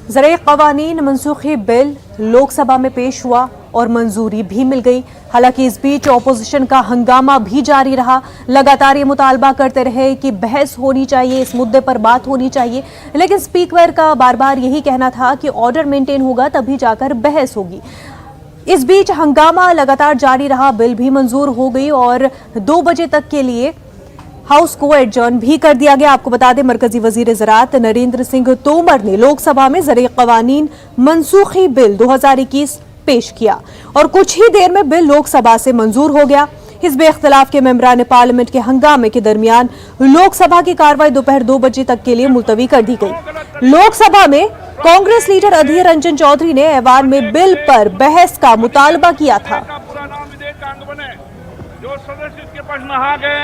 ज़राए क़वानीन मनसूखी बिल लोकसभा में पेश हुआ और मंजूरी भी मिल गई। हालांकि इस बीच ऑपोजिशन का हंगामा भी जारी रहा। लगातार ये मुतालबा करते रहे कि बहस होनी चाहिए, इस मुद्दे पर बात होनी चाहिए, लेकिन स्पीकर का बार बार यही कहना था कि ऑर्डर मेंटेन होगा तभी जाकर बहस होगी। इस बीच हंगामा लगातार जारी रहा, बिल भी मंजूर हो गई और 2 बजे तक के लिए हाउस को एडजर्न भी कर दिया गया। आपको बता दें, मरकजी वजीर ज़राअत नरेंद्र सिंह तोमर ने लोकसभा में ज़राए क़वानीन मनसूखी बिल 2021 पेश किया और कुछ ही देर में बिल लोकसभा से मंजूर हो गया। हिज़्ब इख्तिलाफ के मेंबरान पार्लियामेंट के हंगामे के दरमियान लोकसभा की कार्रवाई दोपहर 2 बजे तक के लिए मुलतवी कर दी गई। लोकसभा में कांग्रेस लीडर अधीर रंजन चौधरी ने ऐवान में बिल पर बहस का मुतालबा किया था। जो सदस्य इसके पास नहा गए।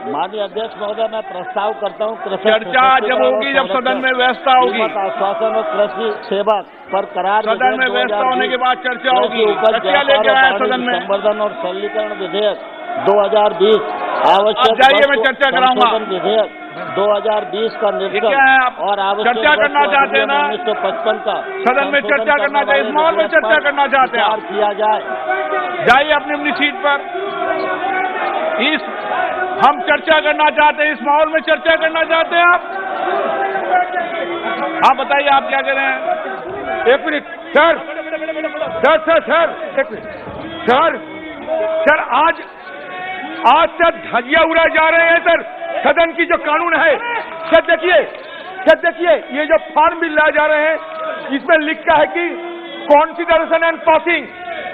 माननीय अध्यक्ष महोदय, मैं प्रस्ताव करता हूँ चर्चा जब होगी, जब सदन में व्यवस्था होगी, आश्वासन और कृषि सेवा पर करार सदन में व्यवस्था होने के बाद चर्चा होगी। चर्चा लेके आया सदन में संवर्धन और सरलीकरण विधेयक 2020 आवश्यक जाइए, मैं चर्चा कराऊंगा। विधेयक 2020 का निर्गत और आवश्यक चर्चा करना चाहते हैं ना 1955 का सदन में चर्चा करना चाहिए, इस माहौल में चर्चा करना चाहते हैं आप, किया जाए। जाइए अपनी अपनी सीट पर। हम चर्चा करना चाहते हैं, इस माहौल में चर्चा करना चाहते हैं आप। हाँ बताइए, आप क्या कह रहे हैं? 1 मिनट सर, एक मिनट सर, आज तक धजिया उड़ाए जा रहे हैं सर। सदन की जो कानून है सर, देखिए ये जो फॉर्म बिल लाए जा रहे हैं, इसमें लिखा है कि कॉन्सिडरेशन एंड पासिंग।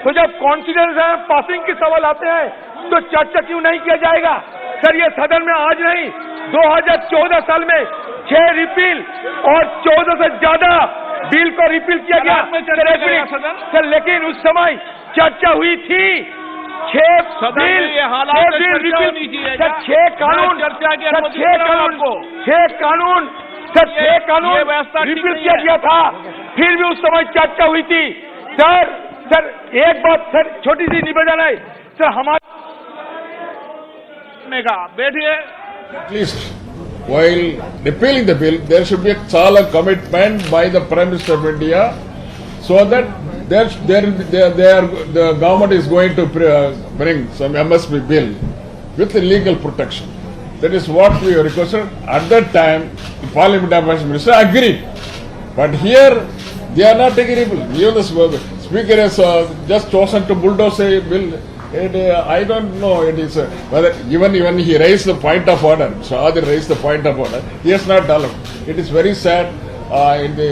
तो जब कॉन्सिडरेशन एंड पासिंग के सवाल आते हैं तो चर्चा क्यों नहीं किया जाएगा सर? ये सदन में आज नहीं, 2014 साल में 6 रिपील और 14 से ज्यादा बिल को रिपील किया गया सर, लेकिन उस समय चर्चा हुई थी। 6 बिल रिपील सर, 6 कानून रिपील किया गया था, फिर भी उस समय चर्चा हुई थी सर। एक बात सर, छोटी सी निवेदन है सर, हमारे बैठिए। At least while repealing the bill, there should be a solid commitment by the Prime Minister of India, so that the government is going to bring some MSP bill with legal protection. That is what we requested. At that time, the Parliament Affairs Minister agreed, but here they are not agreeable. Even the Speaker has just chosen to bulldoze a bill. I don't know. It is whether even he raised the point of order. Shahadi raised the point of order. He has not done it. It is very sad. In the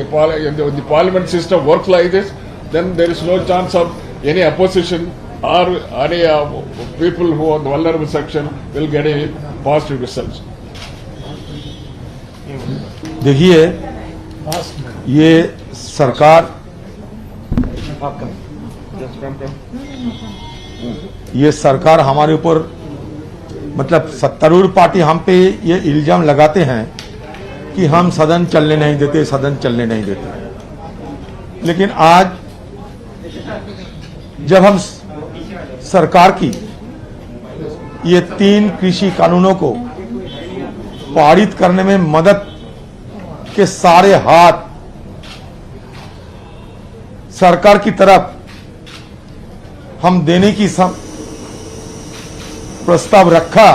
parliament system works like this, then there is no chance of any opposition or any people who are the vulnerable section will get any positive results. देखिए, ये सरकार हमारे ऊपर, मतलब सत्तारूढ़ party हम पे ये इल्जाम लगाते हैं कि हम सदन चलने नहीं देते। लेकिन आज जब हम सरकार की ये 3 कृषि कानूनों को पारित करने में मदद के सारे हाथ सरकार की तरफ हम देने की प्रस्ताव रखा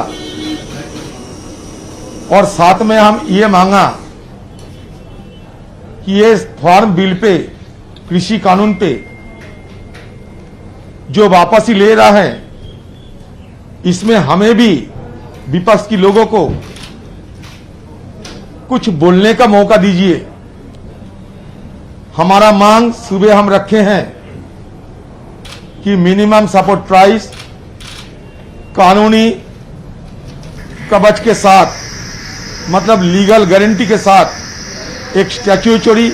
और साथ में हम ये मांगा कि ये फार्म बिल पे, कृषि कानून पे जो वापसी ले रहा है, इसमें हमें भी विपक्ष की लोगों को कुछ बोलने का मौका दीजिए। हमारा मांग सुबह हम रखे हैं कि मिनिमम सपोर्ट प्राइस कानूनी कवच के साथ, मतलब लीगल गारंटी के साथ, एक स्टैट्यूटरी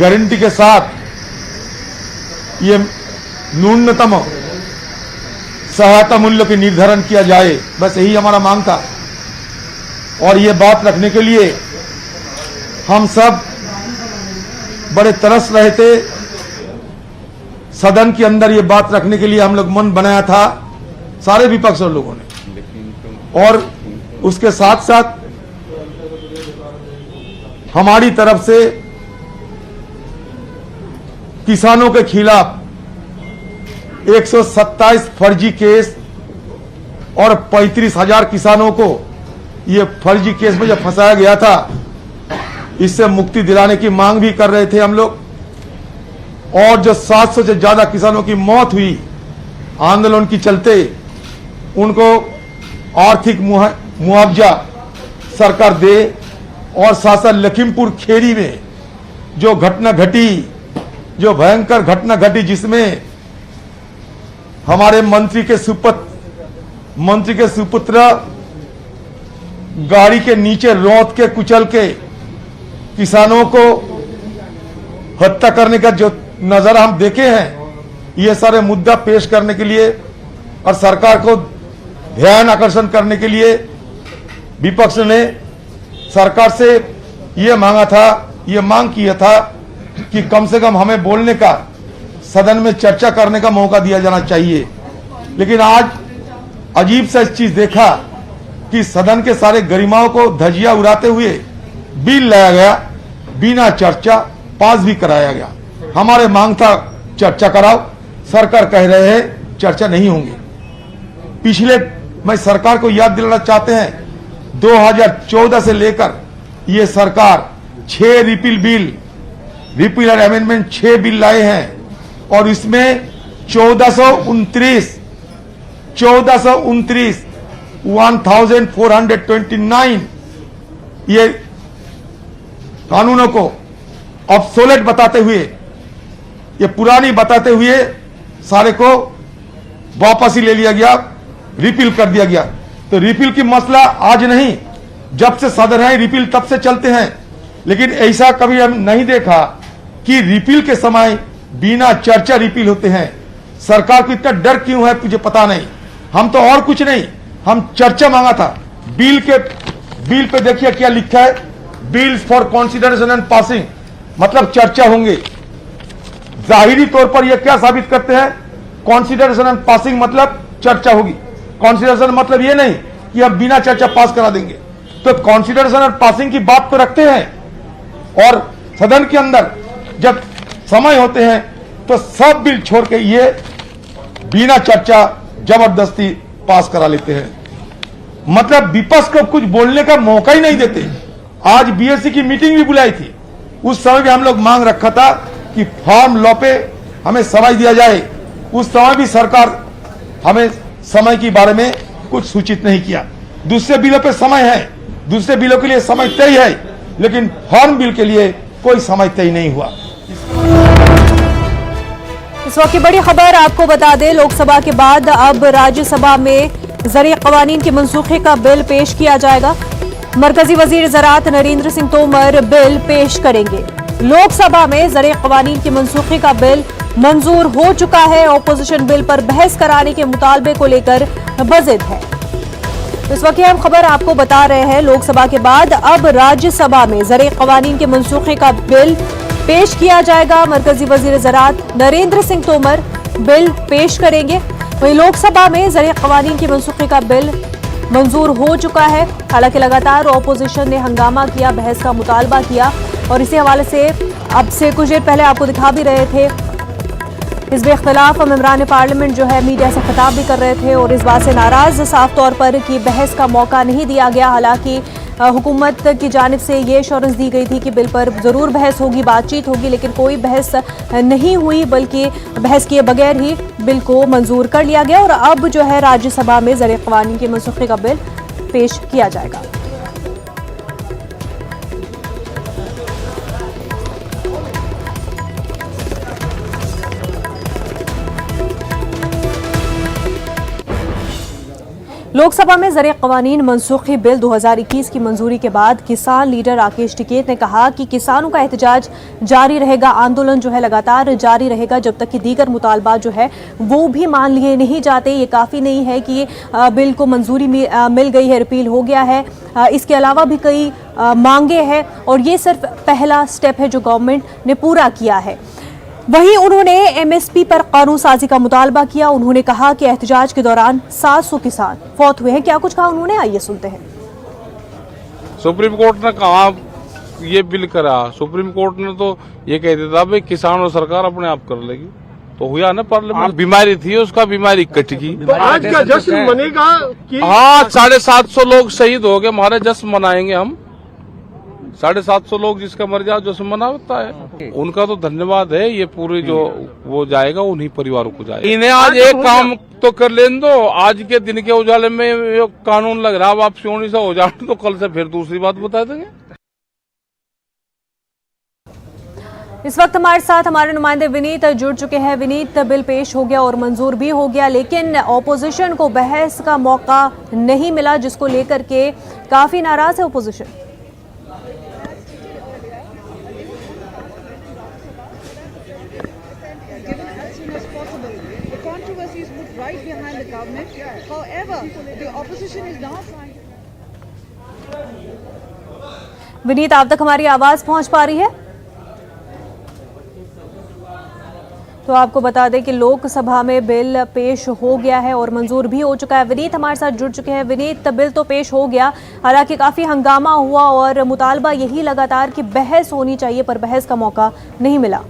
गारंटी के साथ ये न्यूनतम सहायता मूल्य के निर्धारण किया जाए। बस यही हमारा मांग था और ये बात रखने के लिए हम सब बड़े तरस रहे थे। सदन के अंदर ये बात रखने के लिए हम लोग मन बनाया था सारे विपक्ष लोगों ने, और उसके साथ साथ हमारी तरफ से किसानों के खिलाफ 127 फर्जी केस और 35,000 किसानों को ये फर्जी केस में जब फंसाया गया था, इससे मुक्ति दिलाने की मांग भी कर रहे थे हम लोग। और जो 700 से ज्यादा किसानों की मौत हुई आंदोलन की चलते, उनको आर्थिक मुआवजा सरकार दे। और साथ साथ लखीमपुर खेरी में जो घटना घटी, जो भयंकर घटना घटी, जिसमें हमारे मंत्री के सुपुत्र गाड़ी के नीचे रौंद के कुचल के किसानों को हत्या करने का जो नजारा हम देखे हैं, ये सारे मुद्दा पेश करने के लिए और सरकार को ध्यान आकर्षण करने के लिए विपक्ष ने सरकार से ये मांग किया था कि कम से कम हमें बोलने का, सदन में चर्चा करने का मौका दिया जाना चाहिए। लेकिन आज अजीब सा चीज देखा कि सदन के सारे गरिमाओं को धजिया उड़ाते हुए बिल लाया गया, बिना चर्चा पास भी कराया गया। हमारे मांग था चर्चा कराओ, सरकार कह रहे हैं चर्चा नहीं होंगी। पिछले, मैं सरकार को याद दिलाना चाहते हैं, 2014 से लेकर ये सरकार 6 रिपील और अमेंडमेंट 6 बिल लाए हैं और इसमें 1429 ये कानूनों को ऑब्सोलेट बताते हुए, ये पुरानी बताते हुए सारे को वापस ही ले लिया गया, रिपील कर दिया गया। तो रिपील की मसला आज नहीं, जब से सदन है रिपील तब से चलते हैं। लेकिन ऐसा कभी हम नहीं देखा कि रिपील के समय बिना चर्चा रिपील होते हैं। सरकार को इतना डर क्यों है मुझे पता नहीं। हम तो और कुछ नहीं, हम चर्चा मांगा था। बिल पे देखिए क्या लिखा है, bills for consideration and passing, मतलब चर्चा होंगे। जाहिरी तौर पर यह क्या साबित करते हैं, कॉन्सिडरेशन एंड पासिंग मतलब चर्चा होगी। कॉन्सिडरेशन मतलब ये नहीं कि हम बिना चर्चा पास करा देंगे। तो कॉन्सिडरेशन और पासिंग की बात तो रखते हैं, और सदन के अंदर जब समय होते हैं तो सब बिल छोड़ के ये बिना चर्चा जबरदस्ती पास करा लेते हैं। मतलब विपक्ष को कुछ बोलने का मौका ही नहीं देते। आज बीएससी की मीटिंग भी बुलाई थी, उस समय भी हम लोग मांग रखा था कि फार्म लॉ पे हमें समय दिया जाए। उस समय भी सरकार हमें समय के बारे में कुछ सूचित नहीं किया। दूसरे बिलों पे समय है, दूसरे बिलों के लिए समय तय है, लेकिन फार्म बिल के लिए कोई समय तय नहीं हुआ। इस वक्त की बड़ी खबर आपको बता दें, लोकसभा के बाद अब राज्यसभा में ज़रिए क़वानीन के मनसूखे का बिल पेश किया जाएगा। मरकजी वजीर ज़राअत नरेंद्र सिंह तोमर बिल पेश करेंगे। लोकसभा में ज़रिए क़वानीन के मनसूखे का बिल मंजूर हो चुका है। ऑपोजिशन बिल पर बहस कराने के मुतालबे को लेकर बज़िद है। इस वक्त हम खबर आपको बता रहे हैं, लोकसभा के बाद अब राज्यसभा में ज़रिए क़वानीन के मनसूखे का बिल पेश किया जाएगा। मरकजी वजीर ज़राअत नरेंद्र सिंह तोमर बिल पेश करेंगे। वहीं लोकसभा में ज़रिए क़वानीन के मनसूखे का बिल मंजूर हो चुका है। हालांकि लगातार ऑपोजिशन ने हंगामा किया, बहस का मुतालबा किया, और इसी हवाले से अब से कुछ देर पहले आपको दिखा भी रहे थे, हिज़्ब इख्तिलाफ मेंबरान पार्लियामेंट जो है मीडिया से खिताब भी कर रहे थे और इस बात से नाराज साफ तौर पर कि बहस का मौका नहीं दिया गया। हालांकि हुकूमत की जानिब से ये एश्योरेंस दी गई थी कि बिल पर ज़रूर बहस होगी, बातचीत होगी, लेकिन कोई बहस नहीं हुई, बल्कि बहस किए बगैर ही बिल को मंजूर कर लिया गया। और अब जो है राज्यसभा में ज़रिए क़वानीन के मनसूखे का बिल पेश किया जाएगा। लोकसभा में ज़रिए क़वानीन मनसूखी बिल 2021 की मंजूरी के बाद किसान लीडर राकेश टिकैत ने कहा कि किसानों का एहतजाज जारी रहेगा, आंदोलन जो है लगातार जारी रहेगा जब तक कि दीगर मुतालबा जो है वो भी मान लिए नहीं जाते। ये काफ़ी नहीं है कि बिल को मंजूरी मिल गई है, रिपील हो गया है, इसके अलावा भी कई मांगे हैं और ये सिर्फ पहला स्टेप है जो गवर्नमेंट ने पूरा किया है। वहीं उन्होंने एमएसपी पर कानून साजी का मुतालबा किया। उन्होंने कहा कि एहतजाज के दौरान 700 किसान फौत हुए हैं। क्या कुछ कहा उन्होंने, आइए सुनते हैं। सुप्रीम कोर्ट ने कहा ये बिल करा, सुप्रीम कोर्ट ने तो ये कह दिया था भाई किसान और सरकार अपने आप कर लेगी, तो हुआ ना पार्लियामेंट। बीमारी थी उसका, बीमारी कट गई। आज का जश्न मनेगा कि हाँ, 750 लोग शहीद हो गए, हमारे जश्न मनाएंगे हम। 750 लोग जिसका मर जाओ जश्न मनाता है, उनका तो धन्यवाद है। ये पूरी जो वो जाएगा उन्हीं परिवारों को जाएगा। इन्हें आज एक काम तो कर लेने दो, आज के दिन के उजाले में ये कानून लग रहा है वापसी होने से हो जाए तो कल से फिर दूसरी बात बता देंगे। इस वक्त हमारे साथ हमारे नुमाइंदे विनीत जुड़ चुके हैं। विनीत, बिल पेश हो गया और मंजूर भी हो गया, लेकिन ऑपोजिशन को बहस का मौका नहीं मिला, जिसको लेकर के काफी नाराज है opposition. Right behind the government. However, the opposition is now trying. Vineet, आप तक हमारी आवाज पहुंच पा रही है? तो आपको बता दें कि लोकसभा में बिल पेश हो गया है और मंजूर भी हो चुका है। विनीत हमारे साथ जुड़ चुके हैं। विनीत, बिल तो पेश हो गया, हालांकि काफी हंगामा हुआ और मुतालबा यही लगातार कि बहस होनी चाहिए, पर बहस का मौका नहीं मिला।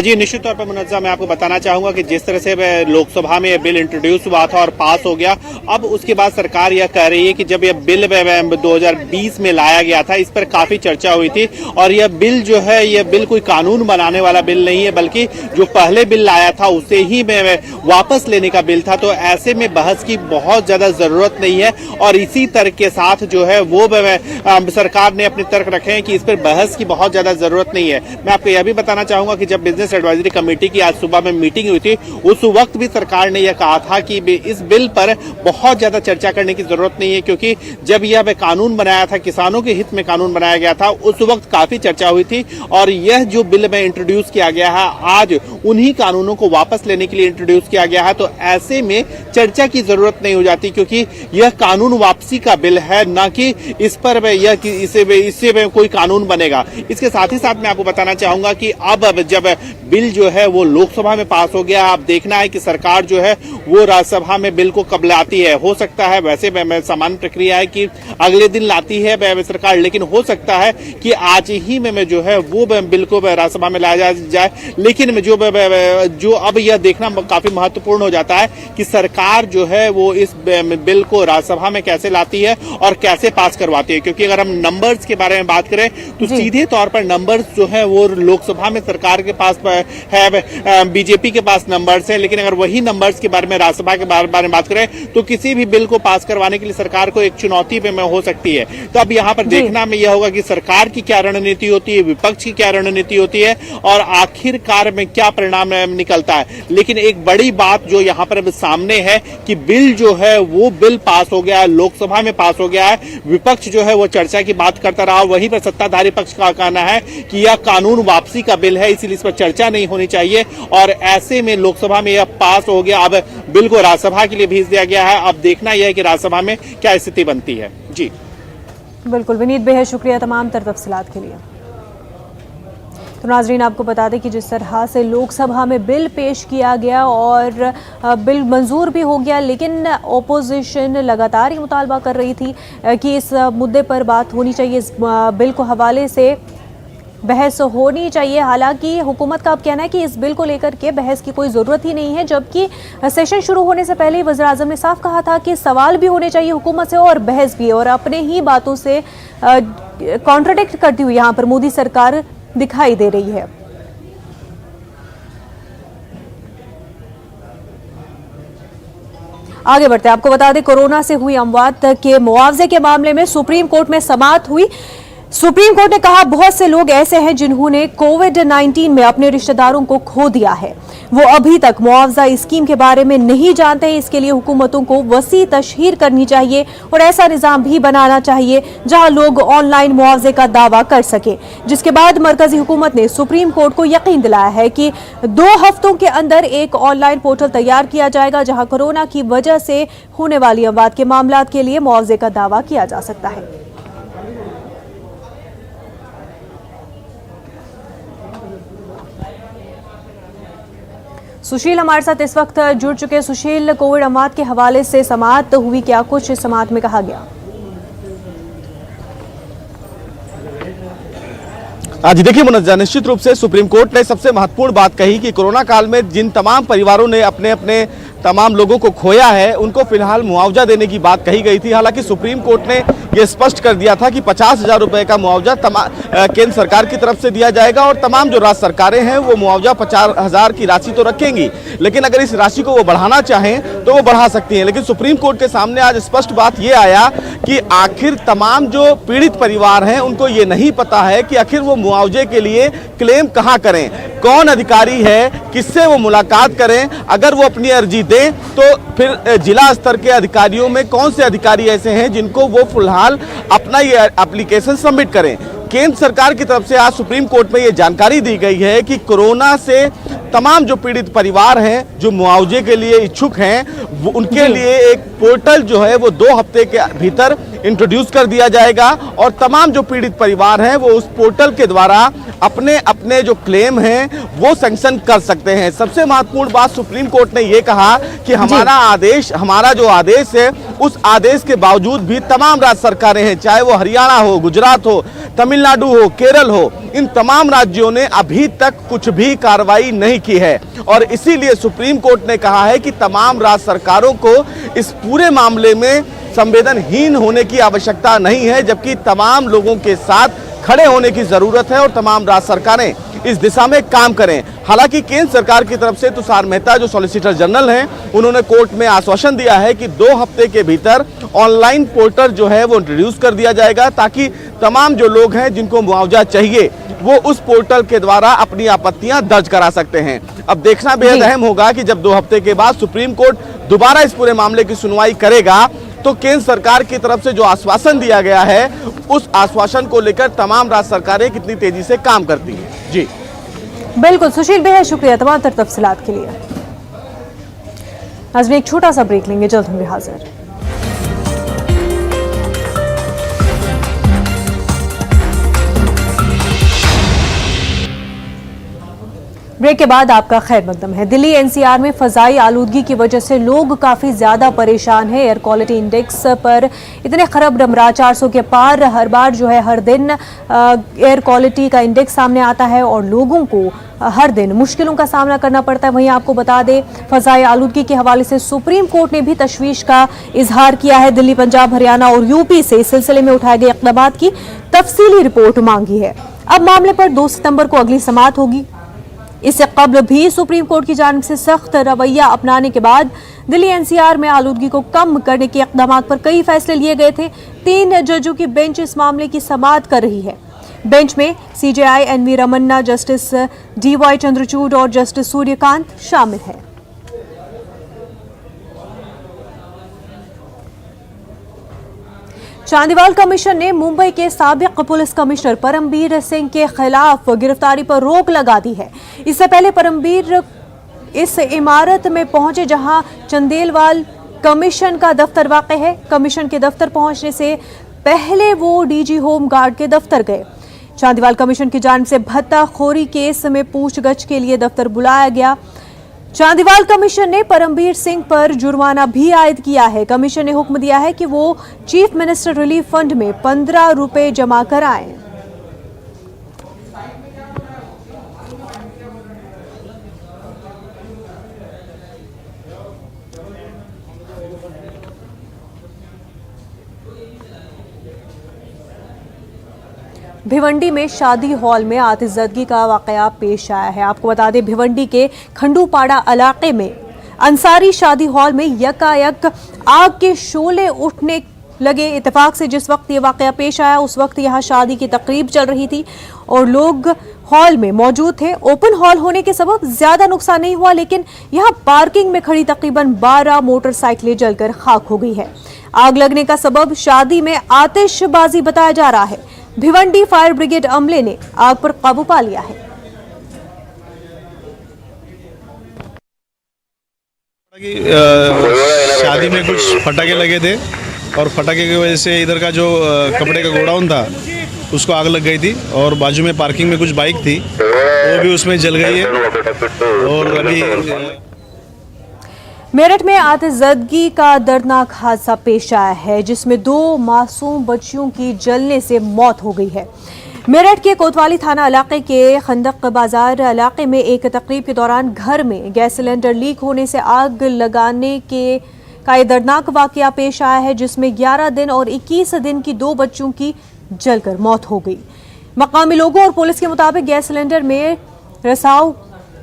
जी, निश्चित तौर पर मुनज़्ज़ा, मैं आपको बताना चाहूंगा कि जिस तरह से लोकसभा में यह बिल इंट्रोड्यूस हुआ था और पास हो गया, अब उसके बाद सरकार यह कह रही है कि जब यह बिल 2020 में लाया गया था, इस पर काफी चर्चा हुई थी और यह बिल जो है, यह बिल कोई कानून बनाने वाला बिल नहीं है, बल्कि जो पहले बिल लाया था उसे ही वापस लेने का बिल था। तो ऐसे में बहस की बहुत ज्यादा जरूरत नहीं है और इसी तर्क के साथ जो है वो सरकार ने अपने तर्क रखे हैं कि इस पर बहस की बहुत ज्यादा जरूरत नहीं है। मैं आपको यह भी बताना चाहूंगा कि जब बिजनेस एडवाइजरी कमेटी की आज सुबह में मीटिंग हुई थी, उस वक्त भी सरकार ने यह कहा था कि इस बिल पर बहुत ज्यादा चर्चा करने की जरूरत नहीं है, क्योंकि जब यह कानून बनाया था, किसानों के हित में कानून बनाया गया था, उस वक्त काफी चर्चा हुई थी और यह जो बिल में इंट्रोड्यूस किया गया है, आज उन्हीं कानूनों को वापस लेने के लिए इंट्रोड्यूस किया गया है। तो ऐसे में चर्चा की जरूरत नहीं हो जाती, क्योंकि यह कानून वापसी का बिल है, ना कि इस पर इससे कोई कानून बनेगा। इसके साथ ही साथ मैं आपको बताना चाहूंगा कि अब जब बिल जो है वो लोकसभा में पास हो गया, अब देखना है कि सरकार जो है वो राज्यसभा में बिल को कब लाती है। हो सकता है, वैसे सामान्य प्रक्रिया है कि अगले दिन लाती है सरकार, लेकिन हो सकता है कि आज ही में जो है वो बिल को राज्यसभा में लाया जाए। लेकिन जो अब यह देखना काफी महत्वपूर्ण हो जाता है कि सरकार जो है वो इस बिल को राज्यसभा में कैसे लाती है और कैसे पास करवाती है, क्योंकि अगर हम नंबर्स के बारे में बात करें तो सीधे तौर पर नंबर्स जो है वो लोकसभा में सरकार के पास है, बीजेपी के पास नंबर्स है, लेकिन अगर वही नंबर्स के बारे में राज्यसभा के बारे में बात करें तो किसी भी बिल को पास करवाने के लिए सरकार को एक चुनौती पे हो सकती है। तो अब यहाँ पर देखना में यह होगा कि सरकार की क्या रणनीति होती है, विपक्ष की क्या रणनीति होती है और आखिरकार में क्या परिणाम निकलता है। लेकिन एक बड़ी बात जो यहाँ पर सामने है कि बिल जो है वो बिल पास हो गया है, लोकसभा में पास हो गया है। विपक्ष जो है वो चर्चा की बात करता रहा, वहीं पर सत्ताधारी पक्ष का कहना है कि यह कानून वापसी का बिल है, इसीलिए इस पर चर्चा नहीं होनी चाहिए और ऐसे में लोकसभा में यह पास हो गया। अब बिल को राज्यसभा के लिए भेज दिया गया है, अब देखना यह है कि राज्यसभा में क्या स्थिति बनती है। जी बिल्कुल विनीत, बेहद शुक्रिया तमाम तफसीलात के लिए। तो नाजरीन, आपको बता दें कि जिस तरह से लोकसभा में बिल पेश किया गया और बिल मंजूर भी हो गया, लेकिन ओपोजिशन लगातार ही मुतालबा कर रही थी कि इस मुद्दे पर बात होनी चाहिए, इस बिल को हवाले से बहस होनी चाहिए। हालांकि हुकूमत का अब कहना है कि इस बिल को लेकर के बहस की कोई ज़रूरत ही नहीं है, जबकि सेशन शुरू होने से पहले ही वज़ीर-ए-आज़म ने साफ कहा था कि सवाल भी होने चाहिए हुकूमत से और बहस भी, और अपने ही बातों से कॉन्ट्रडिक्ट करती हुई यहाँ पर मोदी सरकार दिखाई दे रही है। आगे बढ़ते हैं, आपको बता दें कोरोना से हुई अमवात के मुआवजे के मामले में सुप्रीम कोर्ट में समाअत हुई। सुप्रीम कोर्ट ने कहा बहुत से लोग ऐसे हैं जिन्होंने कोविड-19 में अपने रिश्तेदारों को खो दिया है, वो अभी तक मुआवजा स्कीम के बारे में नहीं जानते हैं। इसके लिए हुकूमतों को वसी तशहीर करनी चाहिए और ऐसा निज़ाम भी बनाना चाहिए जहां लोग ऑनलाइन मुआवजे का दावा कर सके। जिसके बाद मरकजी हुकूमत ने सुप्रीम कोर्ट को यकीन दिलाया है कि 2 हफ्तों के अंदर एक ऑनलाइन पोर्टल तैयार किया जाएगा जहां कोरोना की वजह से होने वाली अमवात के मामलात के लिए मुआवजे का दावा किया जा सकता है। सुशील हमारे साथ इस वक्त जुड़ चुके हैं। सुशील, कोविड अमवात के हवाले से समाअत हुई, क्या कुछ इस समाअत में कहा गया? जी देखिए मुनज्जा, निश्चित रूप से सुप्रीम कोर्ट ने सबसे महत्वपूर्ण बात कही कि कोरोना काल में जिन तमाम परिवारों ने अपने अपने तमाम लोगों को खोया है उनको फिलहाल मुआवजा देने की बात कही गई थी। हालांकि सुप्रीम कोर्ट ने यह स्पष्ट कर दिया था कि 50,000 रुपए का मुआवजा केंद्र सरकार की तरफ से दिया जाएगा और तमाम जो राज्य सरकारें हैं वो मुआवजा 50,000 की राशि तो रखेंगी, लेकिन अगर इस राशि को वो बढ़ाना चाहें तो वो बढ़ा सकती हैं। लेकिन सुप्रीम कोर्ट के सामने आज स्पष्ट बात ये आया कि आखिर तमाम जो पीड़ित परिवार हैं उनको ये नहीं पता है कि आखिर वो मुआवजे के लिए क्लेम कहाँ करें, कौन अधिकारी है, किससे वो मुलाकात करें। अगर वो अपनी अर्जी दें तो फिर जिला स्तर के अधिकारियों में कौन से अधिकारी ऐसे हैं जिनको वो फिलहाल अपना ये एप्लीकेशन सबमिट करें। केंद्र सरकार की तरफ से आज सुप्रीम कोर्ट में ये जानकारी दी गई है कि कोरोना से तमाम जो पीड़ित परिवार हैं जो मुआवजे के लिए इच्छुक हैं उनके लिए एक पोर्टल जो है वो 2 हफ्ते के भीतर इंट्रोड्यूस कर दिया जाएगा और तमाम जो पीड़ित परिवार हैं वो उस पोर्टल के द्वारा अपने अपने जो क्लेम हैं वो सैंक्शन कर सकते हैं। सबसे महत्वपूर्ण बात सुप्रीम कोर्ट ने ये कहा कि हमारा जो आदेश है उस आदेश के बावजूद भी तमाम राज्य सरकारें हैं, चाहे वो हरियाणा हो, गुजरात हो, तमिलनाडु हो, केरल हो, इन तमाम राज्यों ने अभी तक कुछ भी कार्रवाई नहीं की है और इसीलिए सुप्रीम कोर्ट ने कहा है कि तमाम राज्य सरकारों को इस पूरे मामले में संवेदनहीन होने की आवश्यकता नहीं है, जबकि तमाम लोगों के साथ खड़े होने की जरूरत है और तमाम राज्य सरकारें इस दिशा में काम करें। हालांकि केंद्र सरकार की तरफ से तुषार मेहता जो सॉलिसिटर जनरल हैं उन्होंने कोर्ट में आश्वासन दिया है कि 2 हफ्ते के भीतर ऑनलाइन पोर्टल जो है वो इंट्रोड्यूस कर दिया जाएगा ताकि तमाम जो लोग हैं जिनको मुआवजा चाहिए वो उस पोर्टल के द्वारा अपनी आपत्तियां दर्ज करा सकते हैं। अब देखना बेहद अहम होगा कि जब 2 हफ्ते के बाद सुप्रीम कोर्ट दोबारा इस पूरे मामले की सुनवाई करेगा तो केंद्र सरकार की तरफ से जो आश्वासन दिया गया है उस आश्वासन को लेकर तमाम राज्य सरकारें कितनी तेजी से काम करती हैं। जी बिल्कुल सुशील, बेहद शुक्रिया तमाम तफसीलात के लिए। आज एक छोटा सा ब्रेक लेंगे, जल्द होंगे हाजिर। ब्रेक के बाद आपका खैर मकदम है। दिल्ली एनसीआर में फजाई आलूदगी की वजह से लोग काफ़ी ज़्यादा परेशान हैं। एयर क्वालिटी इंडेक्स पर इतने खराब नंबरात 400 के पार हर बार जो है हर दिन एयर क्वालिटी का इंडेक्स सामने आता है और लोगों को हर दिन मुश्किलों का सामना करना पड़ता है। वहीं आपको बता दें फजाई आलूदगी के हवाले से सुप्रीम कोर्ट ने भी तशवीश का इजहार किया है। दिल्ली, पंजाब, हरियाणा और यूपी से इस सिलसिले में उठाए गए इक़दामात की तफसीली रिपोर्ट मांगी है। अब मामले पर 2 सितंबर को अगली समाअत होगी। इससे कबल भी सुप्रीम कोर्ट की जानिब से सख्त रवैया अपनाने के बाद दिल्ली एनसीआर में आलूदगी को कम करने के इक़दामात पर कई फैसले लिए गए थे। 3 जजों की बेंच इस मामले की समाअत कर रही है। बेंच में CJI NV Ramana, justice DY Chandrachud और जस्टिस सूर्यकांत शामिल हैं। चांदीवाल कमीशन ने मुंबई के साबिक पुलिस कमिश्नर परमबीर सिंह के खिलाफ गिरफ्तारी पर रोक लगा दी है। इससे पहले परमबीर इस इमारत में पहुंचे जहां चंदेलवाल कमीशन का दफ्तर वाक़ है। कमीशन के दफ्तर पहुंचने से पहले वो डीजी होम गार्ड के दफ्तर गए। चांदीवाल कमीशन की जानिब से भत्ताखोरी केस में पूछगछ के लिए दफ्तर बुलाया गया। चांदीवाल कमीशन ने परमबीर सिंह पर जुर्माना भी आयद किया है। कमीशन ने हुक्म दिया है कि वो चीफ मिनिस्टर रिलीफ फंड में 15 रुपए जमा कराएं। भिवंडी में शादी हॉल में आतिशज़दगी का वाकया पेश आया है। आपको बता दें भिवंडी के खंडूपाड़ा इलाके में अंसारी शादी हॉल में यकायक आग के शोले उठने लगे। इत्तेफाक से जिस वक्त ये वाकया पेश आया उस वक्त यहाँ शादी की तकरीब चल रही थी और लोग हॉल में मौजूद थे। ओपन हॉल होने के सबब ज्यादा नुकसान नहीं हुआ, लेकिन यहाँ पार्किंग में खड़ी तकरीबन 12 मोटरसाइकिलें जलकर खाक हो गई है। आग लगने का सबब शादी में आतिशबाजी बताया जा रहा है। भिवंडी फायर ब्रिगेड अमले ने आग पर काबू पा लिया है। शादी में कुछ फटाके लगे थे और फटाके की वजह से इधर का जो कपड़े का गोडाउन था उसको आग लग गई थी और बाजू में पार्किंग में कुछ बाइक थी वो भी उसमें जल गई है। और अभी मेरठ में आतिशबाजी का दर्दनाक हादसा पेश आया है जिसमें 2 मासूम बच्चियों की जलने से मौत हो गई है। मेरठ के कोतवाली थाना इलाके के खंदक बाजार इलाके में एक तकरीब के दौरान घर में गैस सिलेंडर लीक होने से आग लगाने का ये दर्दनाक वाकया पेश आया है जिसमें 11 दिन और 21 दिन की 2 बच्चों की जलकर मौत हो गई। मकामी लोगों और पुलिस के मुताबिक गैस सिलेंडर में रिसाव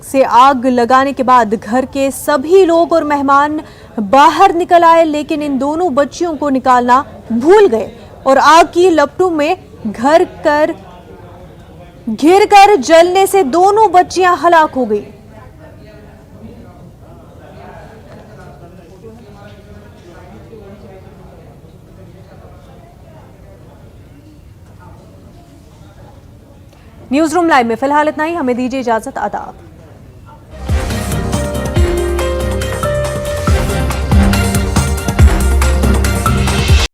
से आग लगाने के बाद घर के सभी लोग और मेहमान बाहर निकल आए, लेकिन इन दोनों बच्चियों को निकालना भूल गए और आग की लपटों में घिर कर जलने से दोनों बच्चियां हलाक हो गई। न्यूज रूम लाइव में फिलहाल इतना ही। हमें दीजिए इजाजत। आदाब।